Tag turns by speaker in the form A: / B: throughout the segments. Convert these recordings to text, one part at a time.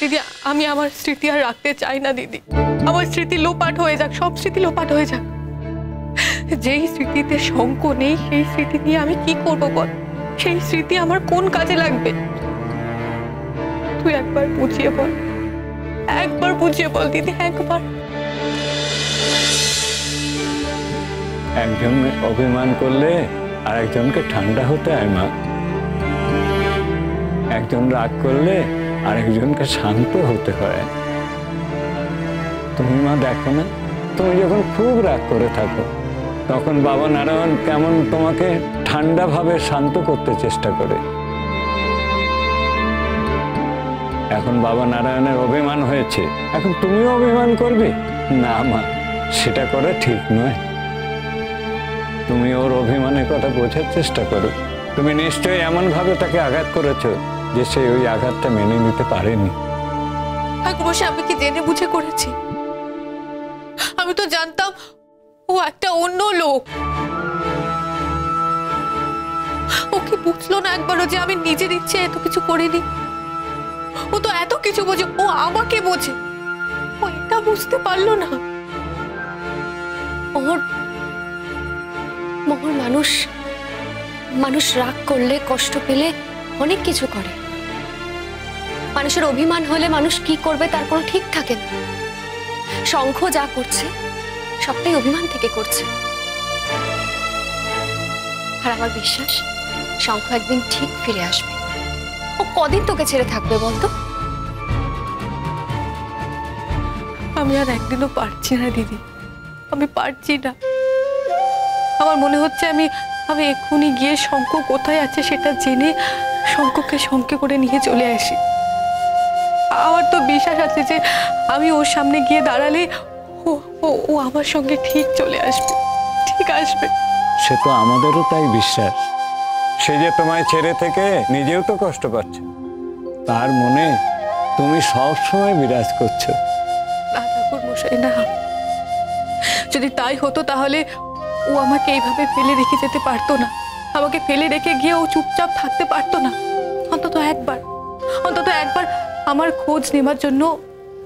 A: দিদি আমি আমার স্মৃতি আর রাখতে চাই না দিদি। আমার স্মৃতি লোপাট হয়ে যাক, সব স্মৃতি লোপাট হয়ে যাক। যেই স্মৃতিতে শঙ্খ নেই সেই স্মৃতি নিয়ে আমি কি করবো বল? সেই স্মৃতি আমার কোন কাজে লাগবে? তুই একবার বুঝিয়ে বল, একবার বুঝিয়ে বল দিদি, একবার।
B: একজন অভিমান করলে আর একজনকে ঠান্ডা হতে হয় মা। একজন রাগ করলে আরেকজনকে শান্ত হতে হয়। তুমি মা দেখো না, তুমি যখন খুব রাগ করে থাকো তখন বাবা নারায়ণ কেমন তোমাকে ঠান্ডা ভাবে শান্ত করতে চেষ্টা করে। এখন বাবা নারায়ণের অভিমান হয়েছে, এখন তুমিও অভিমান করবে? না মা, সেটা করা ঠিক নয়। তুমি ওর অভিমানের কথা বোঝার চেষ্টা করো। তুমি নিশ্চয়ই এমন ভাবে তাকে আঘাত করেছো যে সে ওই আঘাতটা মেনে নিতে পারেনি।
A: ঠাকুরমশাই, আমি কি জেনে বুঝে করেছি? আমি তো জানতাম ও একটা অন্য লোক। ও কি বুঝলো না একবারও যে আমি নিজের ইচ্ছে এত কিছু করিনি? ও তো এত কিছু বোঝে, ও আমাকে বোঝে, ও এটা বুঝতে পারলো না।
C: মোহর, মানুষ রাগ করলে, কষ্ট পেলে অনেক কিছু করে। মানুষের অভিমান হলে মানুষ কি করবে তার কোনো ঠিক থাকে না। শঙ্খ যা করছে সবটাই অভিমান থেকে করছে। আর আমার বিশ্বাস শঙ্খ একদিন ঠিক ফিরে আসবে। ও কদিন তোকে ছেড়ে থাকবে বলতো?
A: আমি আর একদিনও পারছি না দিদি, আমি পারছি না। আমার মনে হচ্ছে আমি এক্ষুনি গিয়ে শঙ্খ কোথায় আছে সেটা জেনে শঙ্খকে সঙ্গে করে নিয়ে চলে আসি। আমার তো বিশ্বাস আছে যে আমি ওর সামনে গিয়ে দাঁড়ালে ও আমার সঙ্গে ঠিক চলে আসবে, ঠিক আসবে।
B: সে তো আমাদেরও তাই বিশ্বাস। সে যে তোমায় ছেড়ে থেকে নিজেও তো কষ্ট পাচ্ছে, তার মনে তুমি সব সময় বিরাজ করছো।
A: না ঠাকুরমশাই, না, যদি তাই হতো তাহলে ও আমাকে এইভাবে ফেলে রেখে যেতে পারতো না। আমাকে ফেলে রেখে গিয়ে ও চুপচাপ থাকতে পারতো না। অন্তত একবার আমার খোঁজ নেবার জন্য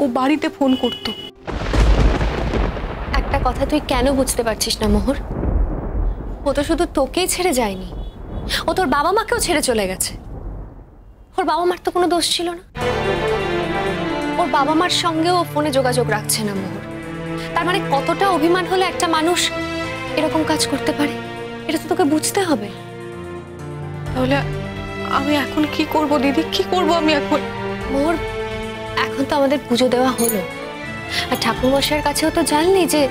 A: ও বাড়িতে ফোন করতো।
C: একটা কথা তুই কেন বুঝতে পারছিস না মোহর? ও তো শুধু তোকেই ছেড়ে যায়নি, ও তোর বাবা মাকেও ছেড়ে চলে গেছে। ওর বাবা মার তো কোনো দোষ ছিল না। ওর বাবা মার সঙ্গেও ফোনে যোগাযোগ রাখছে না মোহর। তার মানে কতটা অভিমান হলে একটা মানুষ এরকম কাজ করতে পারে, এটা তো তোকে বুঝতে হবে।
A: তাহলে আমি এখন কি করব দিদি, কি করব আমি এখন?
C: মোহর, এখন তো আমাদের পুজো দেওয়া হলো, আর ঠাকুরমশাইয়ের কাছেও তো জানলি যে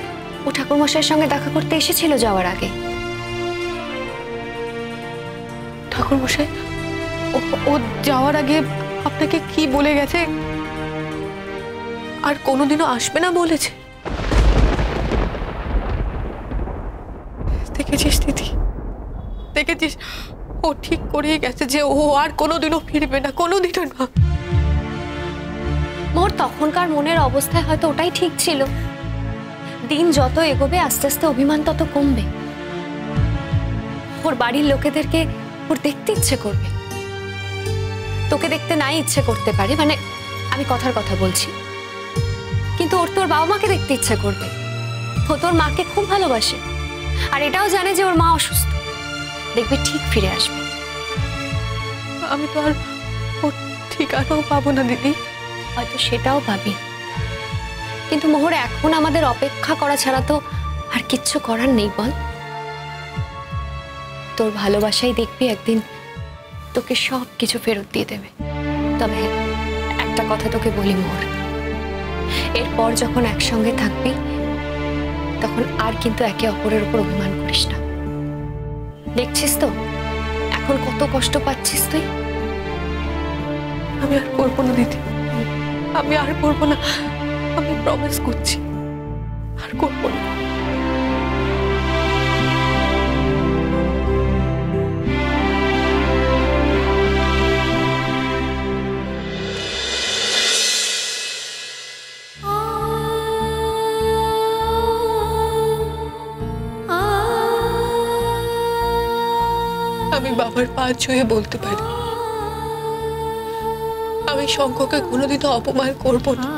C: ও ঠাকুরমশাইয়ের সঙ্গে দেখা করতে এসেছিল যাওয়ার আগে।
A: ঠাকুরমশাই ও যাওয়ার আগে আপনাকে কি বলে গেছে? আর কোনোদিনও আসবে না বলেছে? দেখেছিস দিদি, দেখেছিস? ও ঠিক করেই গেছে যে ও আর কোনোদিনও ফিরবে না, কোনোদিনও না।
C: মোর তখনকার মনের অবস্থায় হয়তো ওটাই ঠিক ছিল। দিন যত এগোবে আস্তে আস্তে অভিমান তত কমবে। ওর বাড়ির লোকেদেরকে ওর দেখতে ইচ্ছে করবে, তোকে দেখতে নাই ইচ্ছে করতে পারে, মানে আমি কথার কথা বলছি, কিন্তু ওর তোর বাবা মাকে দেখতে ইচ্ছে করবে। ও তোর মাকে খুব ভালোবাসে, আর এটাও জানে যে ওর মা অসুস্থ। দেখবি ঠিক ফিরে আসবে।
A: আমি তো আর ওর ঠিকানাও পাবো না দিদি।
C: হয়তো সেটাও পাবি, কিন্তু মোহর এখন আমাদের অপেক্ষা করা ছাড়া তো আর কিচ্ছু করার নেই বল। তোর ভালোবাসাই দেখবি একদিন তোকে সব কিছু ফেরত দিয়ে দেবে। তবে একটা কথা তোকে বলি মোহর, এরপর যখন একসঙ্গে থাকবি তখন আর কিন্তু একে অপরের উপর অভিমান করিস না। দেখছিস তো এখন কত কষ্ট পাচ্ছিস তুই।
A: আমি আর করবো না দিদি, আমি আর করবো না, আমি প্রমিস করছি আর করবো না। আমি বাবার পা ছুঁয়ে বলতে পারি, আমি আমি শঙ্খকে কোনোদিনও অপমান করব না,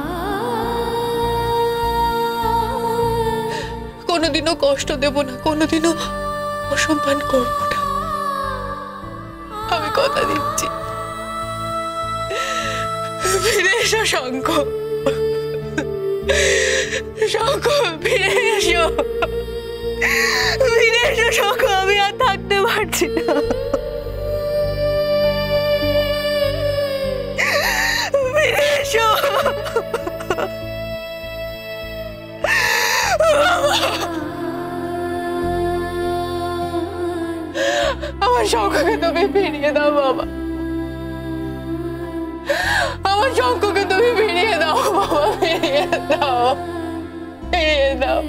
A: কোনোদিনও কষ্ট দেব না, কোনোদিনও অসম্মান করব না। আমি কথা দিচ্ছি। ফিরে এসো শঙ্খ, শঙ্খ ফিরে এসো, ফিরে এসো শঙ্খ, আমি আর থাকতে পারছি না। ফিরে এসো। আমার শঙ্খকে তুমি ফিরিয়ে দাও বাবা, আমার শঙ্খকে তুমি ফিরিয়ে দাও বাবা, ফিরিয়ে দাও, ফিরিয়ে দাও।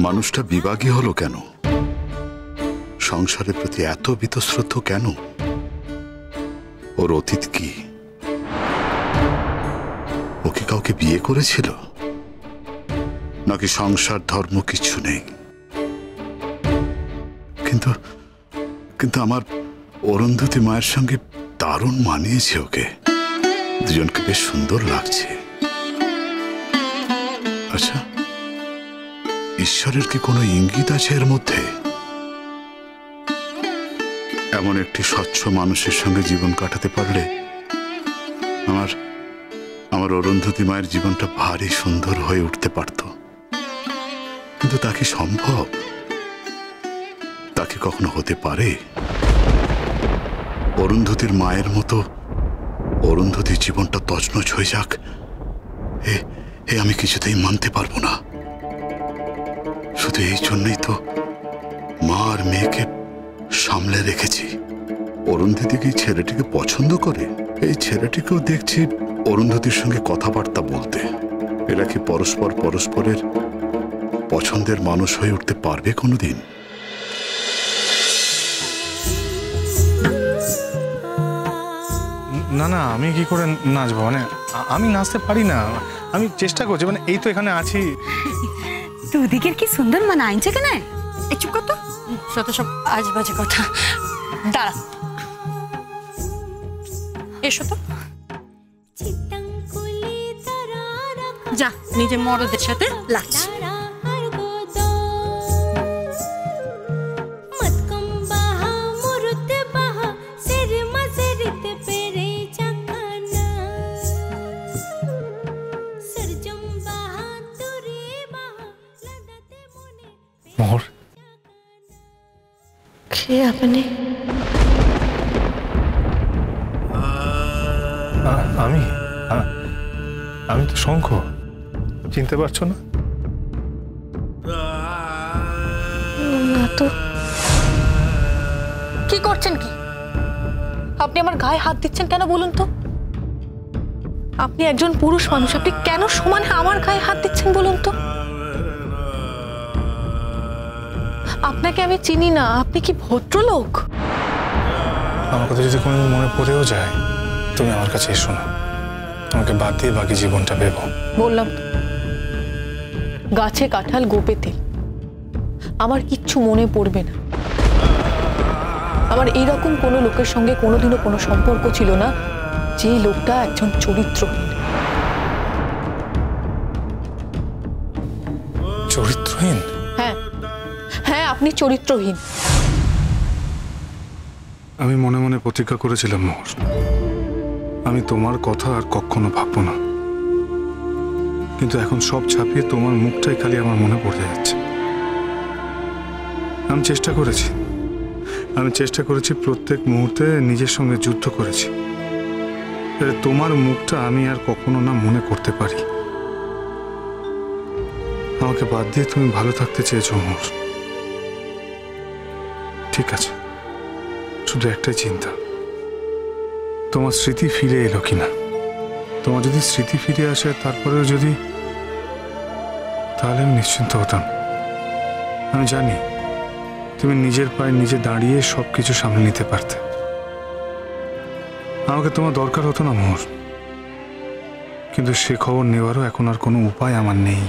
D: মানুষটা বিভাগী হলো কেন? সংসারের প্রতি এত বীতশ্রদ্ধ কেন? ওর অতীত কি? ও কি কাউকে বিয়ে করেছিল, নাকি সংসার ধর্ম কিছু নেই? কিন্তু কিন্তু আমার অরুন্ধতী মায়ের সঙ্গে দারুণ মানিয়েছে ওকে, দুজনকে বেশ সুন্দর লাগছে। আচ্ছা, ঈশ্বরের কি কোনো ইঙ্গিত আছে এর মধ্যে? এমন একটি স্বচ্ছ মানুষের সঙ্গে জীবন কাটাতে পারলে আমার অরুন্ধতী মায়ের জীবনটা ভারী সুন্দর হয়ে উঠতে পারত। কিন্তু তা কি সম্ভব? তা কি কখনো হতে পারে? অরুন্ধতীর মায়ের মতো অরুন্ধতীর জীবনটা তছনছ হয়ে যাক, এ আমি কিছুতেই মানতে পারবো না। শুধু এই জন্যই তো মা আর মেয়েকে সামলে রেখেছি। অরুন্ধতী কি ছেলেটিকে পছন্দ করে? এই ছেলেটিকেও দেখছি অরুন্ধতীর সঙ্গে কথাবার্তা বলতে। এরা কি পরস্পরের পছন্দের মানুষ হয়ে উঠতে পারবে কোনোদিন?
E: না না, আমি কি করে নাচবো? মানে আমি নাচতে পারি না, আমি চেষ্টা করছি, মানে এই তো এখানে আছি।
F: দুদিকের কি সুন্দর মানাইছে কেন?
A: এই চুপ কর তো, যত সব আজবাজে কথা। দাঁড়া, এসো তো। যা, নিজের মরদের সাথে লাগছে।
E: মোহর,
A: কে আপনি?
E: আমি তো শঙ্খ, চিনতে পারছো না?
A: না তো। কি করছেন কি আপনি? আমার গায়ে হাত দিচ্ছেন কেন বলুন তো? আপনি একজন পুরুষ মানুষ, আপনি কেন সমানে আমার গায়ে হাত দিচ্ছেন বলুন তো? আপনাকে আমি চিনি না, আপনি কি ভদ্রলোক?
E: আমার কথা যদি কোনো মনে পড়েও যায়, তুমি আমার কাছে এসো না, আমাকে বাদ দিয়ে বাকি জীবনটা ভেবো।
A: বললাম তো, গাছে কাঁঠাল গোপে তেল। আমার কিচ্ছু মনে পড়বে না। আমার এইরকম কোনো লোকের সঙ্গে কোনোদিনও কোনো সম্পর্ক ছিল না যে লোকটা একজন চরিত্রহীন।
E: চরিত্রহীন?
A: হ্যাঁ হ্যাঁ, আপনি চরিত্রহীন।
E: আমি মনে মনে প্রতিজ্ঞা করেছিলাম মোহর, আমি তোমার কথা আর কখনো ভাববো না, কিন্তু এখন সব ছাপিয়ে তোমার মুখটাই খালি আমার মনে পড়ে যাচ্ছে। আমি চেষ্টা করেছি প্রত্যেক মুহূর্তে নিজের সঙ্গে যুদ্ধ করেছি, তোমার মুখটা আমি আর কখনো না মনে করতে পারি। আমাকে বাদ দিয়ে তুমি ভালো থাকতে চেয়েছো মোহর, ঠিক আছে, শুধু একটাই চিন্তা, তোমার স্মৃতি ফিরে এলো কিনা। তোমার যদি স্মৃতি ফিরে আসে তারপরেও যদি, তাহলে আমি নিশ্চিন্ত হতাম। আমি জানি তুমি নিজের পায়ে নিজে দাঁড়িয়ে সবকিছু সামলে নিতে পারতে। আমাকে তোমার দরকার হতো না মোহর, কিন্তু সে খবর নেওয়ারও এখন আর কোনো উপায় আমার নেই।